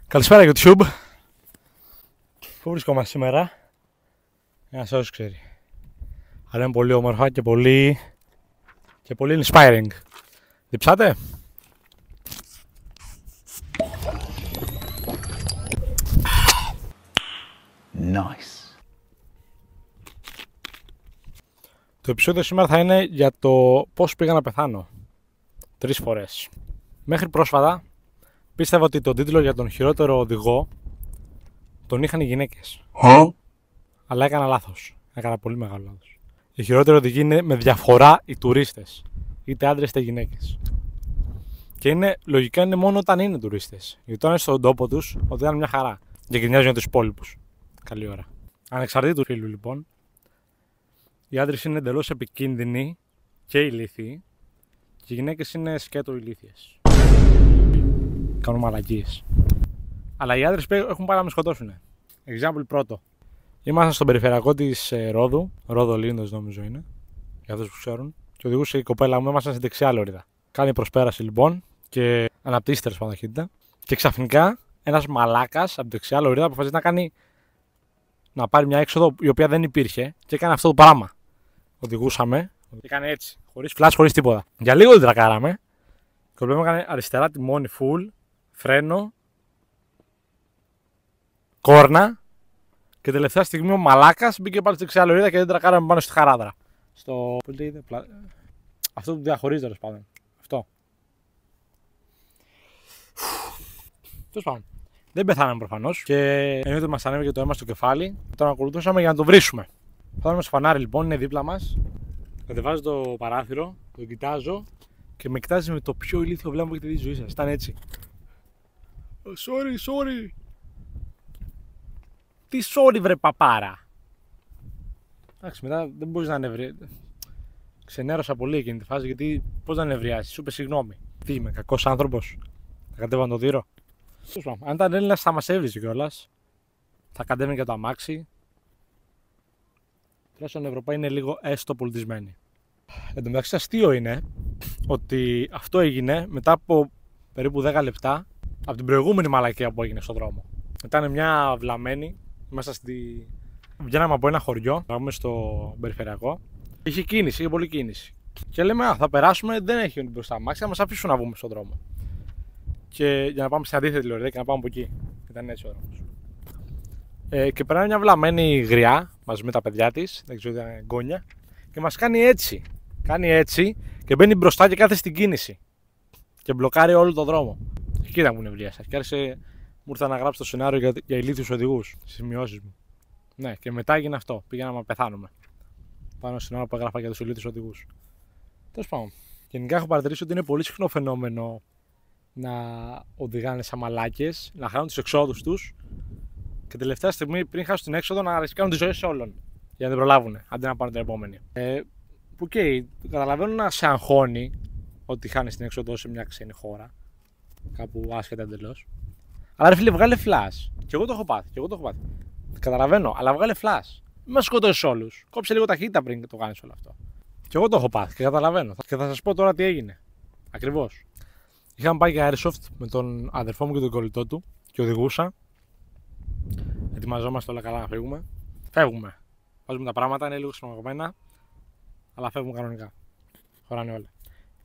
Καλησπέρα YouTube. Πού βρισκόμαστε σήμερα? Ένας όσος ξέρει. Αλλά είναι πολύ όμορφα και πολύ inspiring. Διψάτε? Nice. Το επεισόδιο σήμερα θα είναι για το πώς πήγα να πεθάνω. 3 φορές. Μέχρι πρόσφατα πίστευα ότι τον τίτλο για τον χειρότερο οδηγό τον είχαν οι γυναίκες. Αλλά έκανα λάθος. Έκανα πολύ μεγάλο λάθος. Οι χειρότεροι οδηγοί είναι με διαφορά οι τουρίστες. Είτε άντρες είτε γυναίκες. Και λογικά είναι μόνο όταν είναι τουρίστες. Γιατί όταν είναι στον τόπο τους, οδηγάνε μια χαρά. Και γκρινιάζουν για τους υπόλοιπους. Καλή ώρα. Ανεξαρτήτου του φίλου λοιπόν, οι άντρες είναι εντελώς επικίνδυνοι και ηλίθιοι. Και οι γυναίκες είναι σκέτο ηλίθιες. Κάνουν μαλακίες. Αλλά οι άντρες έχουν πάει να με σκοτώσουν. Example πρώτο. Ήμασταν στον περιφερειακό της Ρόδου. Ρόδο Λίνδος νομίζω είναι. Για αυτούς που ξέρουν. Και οδηγούσε η κοπέλα μου, ήμασταν στην δεξιά λωρίδα. Κάνει προσπέραση λοιπόν και αναπτύσσεται πάνω ταχύτητα. Και ξαφνικά ένας μαλάκας από την δεξιά λωρίδα αποφασίζει να πάρει μια έξοδο η οποία δεν υπήρχε και έκανε αυτό το πράγμα. Οδηγούσαμε και έκανε έτσι. Χωρίς φλάς, χωρίς τίποτα. Για λίγο την τρακάραμε. Η κοπέλα μου έκανε αριστερά τιμόνι full, φρένο, κόρνα. Και τελευταία στιγμή ο μαλάκας μπήκε πάλι στη δεξιά λωρίδα και δεν τρακάραμε πάνω στη χαράδρα. Στο. Αυτό που διαχωρίζει τέλος πάντων. Αυτό. Τέλος πάντων. Δεν πεθάναμε προφανώς και εννοείται μας ανέβηκε το αίμα στο κεφάλι. Τον ακολουθούσαμε για να τον βρίσουμε. Φτάνουμε στο φανάρι λοιπόν, είναι δίπλα μας. Κατεβάζω το παράθυρο, τον κοιτάζω και με κοιτάζει με το πιο ηλίθιο βλέμμα που έχετε δει στη ζωή σας. Ήταν έτσι. Sorry. Τι sorry βρε παπάρα. Εντάξει, μετά δεν μπορείς να νευριάσεις. Ξενέρωσα πολύ εκείνη τη φάση γιατί πώς να νευριάσεις, σου είπε συγγνώμη. Τι είμαι, κακός άνθρωπος. Θα κατέβω να το δείρω. Αν ήταν Έλληνας θα μας έβριζε κιόλας. Θα κατέβαινε και το αμάξι. Τουλάχιστον οι Ευρωπαίοι είναι λίγο έστω πολιτισμένοι. Εν τω μεταξύ αστείο είναι ότι αυτό έγινε μετά από περίπου 10 λεπτά από την προηγούμενη μαλακία που έγινε στον δρόμο. Ήταν μια βλαμμένη. Βγαίναμε από ένα χωριό, πάμε στο περιφερειακό. Είχε κίνηση, είχε πολλή κίνηση. Και λέμε, θα περάσουμε, δεν έχει μπροστά αμάξι, θα μας αφήσουν να βγούμε στον δρόμο. Και για να πάμε στην αντίθετη λωρίδα και να πάμε από εκεί. Ήταν έτσι ο δρόμος. Και περνάει μια βλαμμένη γριά μαζί με τα παιδιά της, δεν ξέρω, ήταν γκόνια, και μας κάνει έτσι. Κάνει έτσι και μπαίνει μπροστά και κάθεται στην κίνηση. Και μπλοκάρει όλο τον δρόμο. Και κοίτα μου νευρίασα. Και άρχισε. Μου ήρθε να γράψει το σενάριο για ηλίθιους οδηγούς στις σημειώσεις μου. Ναι, και μετά έγινε αυτό. Πήγαμε να πεθάνουμε. Πάνω στην ώρα που έγραφα για τους ηλίθιους οδηγούς. Τέλος πάντων. Γενικά έχω παρατηρήσει ότι είναι πολύ συχνό φαινόμενο να οδηγάνε σαν μαλάκες, να χάνουν τις εξόδους τους και τελευταία στιγμή πριν χάσουν την έξοδο να ρισκάνουν τις ζωές όλων. Για να δεν προλάβουν, αντί να πάνε την επόμενη. Που καταλαβαίνω να σε αγχώνει ότι χάνεις την έξοδο σε μια ξένη χώρα. Κάπου άσχετα εντελώς. Αλλά ρε φίλε, βγάλε φλας. Και εγώ το έχω πάθει. Καταλαβαίνω, αλλά βγάλε φλας. Μην μας σκοτώσεις όλους. Κόψε λίγο ταχύτητα πριν το κάνεις όλο αυτό. Και εγώ το έχω πάθει και καταλαβαίνω. Και θα σας πω τώρα τι έγινε. Ακριβώς. Είχαμε πάει για Airsoft με τον αδερφό μου και τον κολλητό του και οδηγούσα. Ετοιμαζόμαστε όλα καλά να φύγουμε. Φεύγουμε. Βάζουμε τα πράγματα, είναι λίγο ξεμαγωμένα, αλλά φεύγουμε κανονικά. Χωράνε όλα.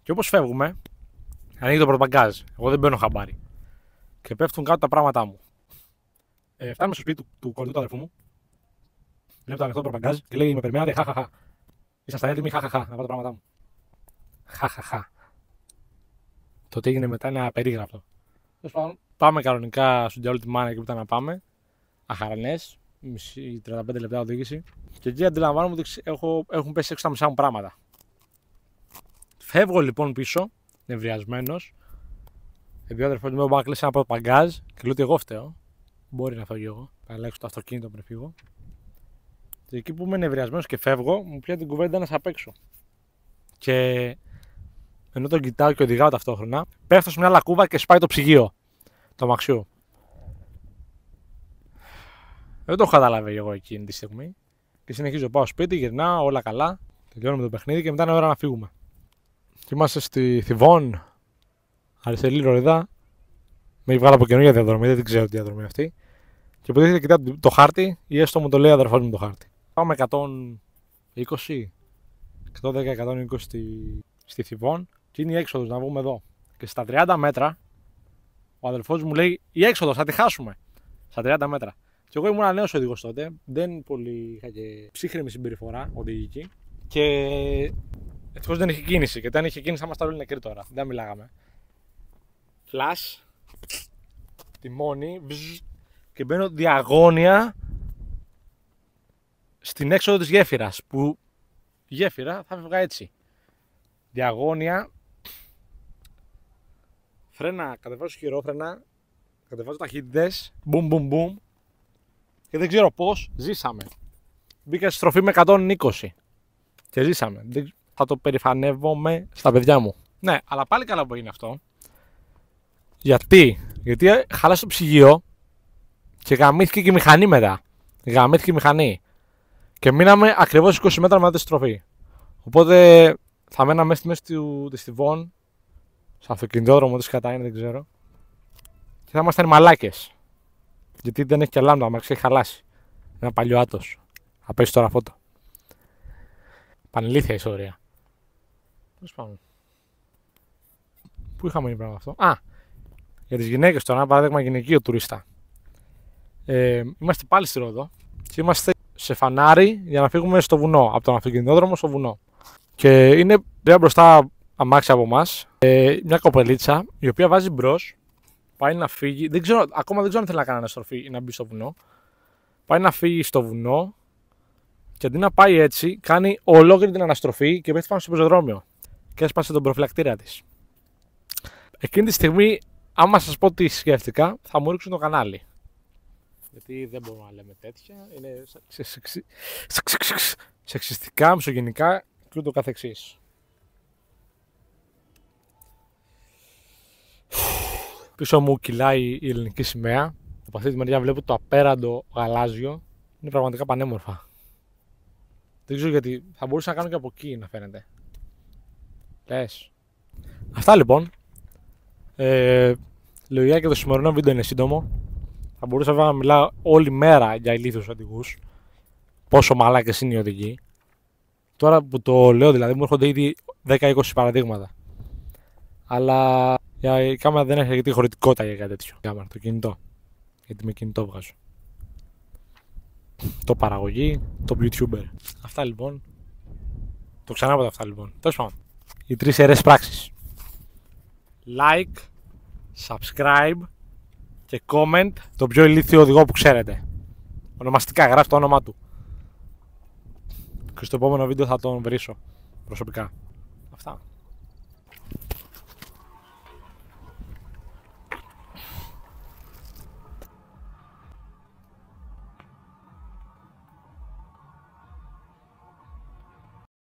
Και όπως φεύγουμε, ανοίγει το πορτμπαγκάζ. Εγώ δεν μπαίνω χαμπάρι. Και πέφτουν κάτω τα πράγματά μου. Φτάνουμε στο σπίτι του κολλητού του αδερφού μου. Βλέπω το ανοιχτό πορτμπαγκάζ και λέει: με περιμένατε, χαχαχα. Ήσασταν έτοιμοι, χαχαχα, να πάω τα πράγματά μου. Χαχαχα. Το τι έγινε μετά είναι απερίγραπτο. Πάμε κανονικά στον διάλογο τη μάνα εκεί που ήταν να πάμε. Αχαρανές, μισή 35 λεπτά οδήγηση. Και εκεί αντιλαμβάνομαι ότι έχουν πέσει έξω τα μισά μου πράγματα. Φεύγω λοιπόν πίσω, νευριασμένος. Επειδή ο αδερφός μου μου κλείσει ένα πρώτο παγκάζ και λέω ότι εγώ φταίω. Μπορεί να φύγω εγώ. Θα αλλάξω το αυτοκίνητο πριν φύγω. Και εκεί που είμαι νευριασμένος και φεύγω, μου πιάνει την κουβέντα ένας απ' έξω. Και ενώ τον κοιτάω και οδηγάω ταυτόχρονα, πέφτω σε μια λακκούβα και σπάει το ψυγείο του αμαξιού. Δεν το έχω καταλάβει εγώ εκείνη τη στιγμή. Και συνεχίζω, πάω σπίτι, γυρνάω, όλα καλά. Τελειώνουμε το παιχνίδι και μετά είναι ώρα να φύγουμε. Και είμαστε στη Θηβών, αριστερή λωρίδα, Με έχει βγάλει από καινούργια διαδρομή, δεν ξέρω τι διαδρομή αυτή. Και υποτίθεται κοιτάω το χάρτη, ή έστω μου το λέει ο αδερφός μου το χάρτη. Πάμε 120, 110-120 στη Θηβών και είναι η έξοδος να βγούμε εδώ. Και στα 30 μέτρα ο αδερφός μου λέει η έξοδος, θα τη χάσουμε. Στα 30 μέτρα. Και εγώ ήμουν νέος οδηγός τότε, δεν πολύ είχα και ψύχρεμη συμπεριφορά οδηγική. Και ευτυχώς δεν είχε κίνηση. Και όταν είχε κίνηση θα ήμασταν όλοι νεκροί τώρα. Δεν μιλάγαμε. Φλας, τιμόνι, και μπαίνω διαγώνια στην έξοδο της γέφυρας. Που η γέφυρα θα φεύγα έτσι. Διαγώνια. Φρένα, κατεβάζω χειρόφρενα. Κατεβάζω ταχύτητες. Μπουμ, μπουμ, μπουμ. Και δεν ξέρω πώς ζήσαμε. Μπήκα στη στροφή με 120. Και ζήσαμε. Θα το περηφανεύομαι στα παιδιά μου. Ναι, αλλά πάλι καλά που έγινε αυτό. Γιατί χάλασε το ψυγείο και γαμήθηκε και η μηχανή μετά. Γαμήθηκε η μηχανή. Και μείναμε ακριβώς 20 μέτρα μετά τη στροφή. Οπότε θα μέναμε στη μέση της Θηβών, στο αυτοκινητόδρομο της κατά είναι, δεν ξέρω. Και θα ήμασταν μαλάκες. Γιατί δεν έχει και λάμδα, αμάξι έχει χαλάσει. Ένα παλιό άτος. Θα πέσει τώρα φώτο. Πανηλήθεια ιστορία. Πώς πάμε. Πού είχαμε γίνει πράγμα αυτό. Α, για τις γυναίκες τώρα, ένα παράδειγμα γυναικείο τουρίστα. Είμαστε πάλι στη Ρόδο και είμαστε σε φανάρι για να φύγουμε στο βουνό. Από τον αυτοκινητόδρομο στο βουνό. Και είναι πια μπροστά αμάξια από εμάς. Μια κοπελίτσα η οποία βάζει μπρος. Πάει να φύγει. Ακόμα δεν ξέρω αν θέλει να κάνει αναστροφή ή να μπει στο βουνό. Πάει να φύγει στο βουνό. Και αντί να πάει έτσι, κάνει ολόκληρη την αναστροφή και πέφτει πάνω στο πεζοδρόμιο. Και έσπασε τον προφυλακτήρα της. Εκείνη τη στιγμή, άμα σας πω τι σκέφτηκα, θα μου ρίξουν το κανάλι. Γιατί δεν μπορούμε να λέμε τέτοια. Είναι σεξιστικά, μισογενικά και ούτω καθεξής. Πίσω μου κυλάει η ελληνική σημαία. Από αυτή τη μεριά βλέπω το απέραντο γαλάζιο. Είναι πραγματικά πανέμορφα. Δεν ξέρω γιατί. Θα μπορούσα να κάνω και από εκεί να φαίνεται. Λες. Αυτά λοιπόν. Λογικά και το σημερινό βίντεο είναι σύντομο. Θα μπορούσα βέβαια να μιλάω όλη μέρα για ηλίθιους οδηγούς. Πόσο μαλάκες είναι οι οδηγοί. Τώρα που το λέω δηλαδή μου έρχονται ήδη 10-20 παραδείγματα. Αλλά η κάμερα δεν έχει αρκετή χωρητικότητα για κάτι τέτοιο. Κάμερα, το κινητό. Γιατί με κινητό βγάζω. Το παραγωγή, το YouTuber. Αυτά λοιπόν. Το ξανά από αυτά λοιπόν. Τέλος πάντων. Οι 3 ιερές πράξεις. Like, subscribe και comment το πιο ηλίθιο οδηγό που ξέρετε. Ονομαστικά, γράφτε το όνομά του. Και στο επόμενο βίντεο θα τον βρίσω προσωπικά. Αυτά.